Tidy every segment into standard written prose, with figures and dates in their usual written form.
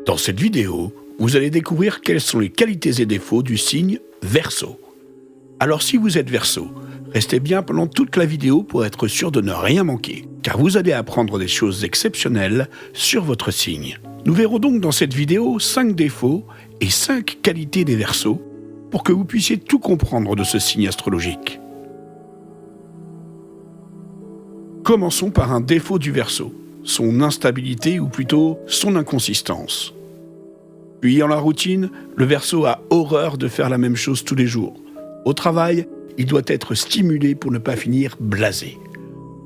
Dans cette vidéo, vous allez découvrir quelles sont les qualités et défauts du signe Verseau. Alors si vous êtes Verseau, restez bien pendant toute la vidéo pour être sûr de ne rien manquer, car vous allez apprendre des choses exceptionnelles sur votre signe. Nous verrons donc dans cette vidéo 5 défauts et 5 qualités des Verseaux pour que vous puissiez tout comprendre de ce signe astrologique. Commençons par un défaut du Verseau, son instabilité ou plutôt son inconsistance. Fuyant la routine, le Verseau a horreur de faire la même chose tous les jours. Au travail, il doit être stimulé pour ne pas finir blasé.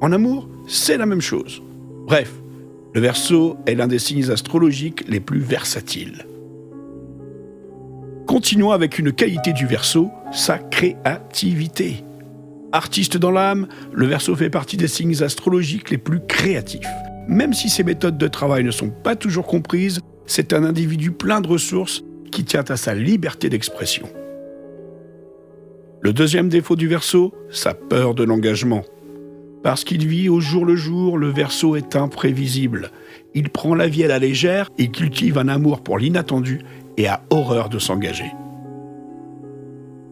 En amour, c'est la même chose. Bref, le Verseau est l'un des signes astrologiques les plus versatiles. Continuons avec une qualité du Verseau, sa créativité. Artiste dans l'âme, le Verseau fait partie des signes astrologiques les plus créatifs. Même si ses méthodes de travail ne sont pas toujours comprises, c'est un individu plein de ressources qui tient à sa liberté d'expression. Le deuxième défaut du Verseau, sa peur de l'engagement. Parce qu'il vit au jour le jour, le Verseau est imprévisible. Il prend la vie à la légère, il cultive un amour pour l'inattendu et a horreur de s'engager.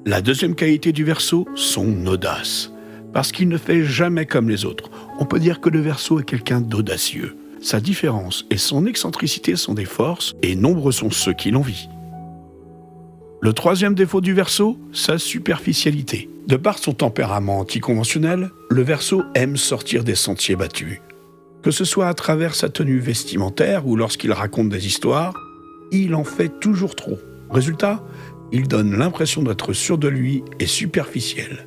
La deuxième qualité du Verseau, son audace. Parce qu'il ne fait jamais comme les autres. On peut dire que le Verseau est quelqu'un d'audacieux. Sa différence et son excentricité sont des forces, et nombreux sont ceux qui l'envient. Le troisième défaut du Verseau, sa superficialité. De par son tempérament anticonventionnel, le Verseau aime sortir des sentiers battus. Que ce soit à travers sa tenue vestimentaire ou lorsqu'il raconte des histoires, il en fait toujours trop. Résultat, il donne l'impression d'être sûr de lui et superficiel.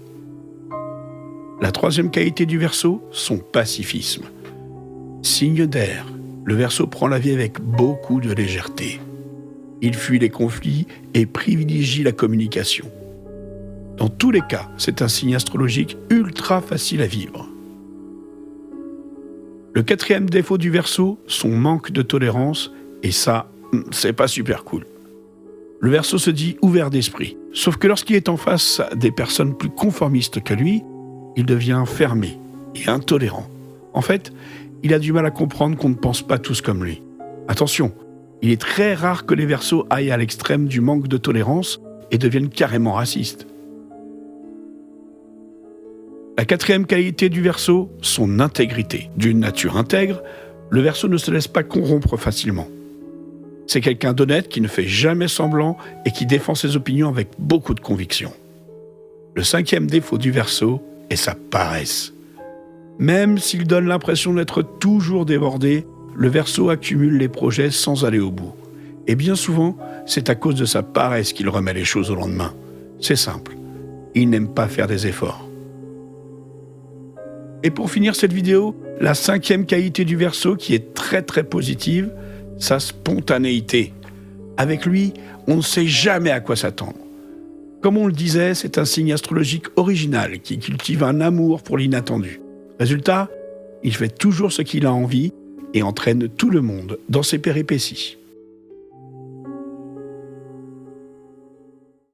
La troisième qualité du Verseau, son pacifisme. Signe d'air, le Verseau prend la vie avec beaucoup de légèreté. Il fuit les conflits et privilégie la communication. Dans tous les cas, c'est un signe astrologique ultra facile à vivre. Le quatrième défaut du Verseau, son manque de tolérance, et ça, c'est pas super cool. Le Verseau se dit ouvert d'esprit, sauf que lorsqu'il est en face des personnes plus conformistes que lui, il devient fermé et intolérant. En fait, il a du mal à comprendre qu'on ne pense pas tous comme lui. Attention, il est très rare que les Verseaux aillent à l'extrême du manque de tolérance et deviennent carrément racistes. La quatrième qualité du Verseau, son intégrité. D'une nature intègre, le Verseau ne se laisse pas corrompre facilement. C'est quelqu'un d'honnête qui ne fait jamais semblant et qui défend ses opinions avec beaucoup de conviction. Le cinquième défaut du Verseau est sa paresse. Même s'il donne l'impression d'être toujours débordé, le Verseau accumule les projets sans aller au bout. Et bien souvent, c'est à cause de sa paresse qu'il remet les choses au lendemain. C'est simple, il n'aime pas faire des efforts. Et pour finir cette vidéo, la cinquième qualité du Verseau qui est très positive, sa spontanéité. Avec lui, on ne sait jamais à quoi s'attendre. Comme on le disait, c'est un signe astrologique original qui cultive un amour pour l'inattendu. Résultat, il fait toujours ce qu'il a envie et entraîne tout le monde dans ses péripéties.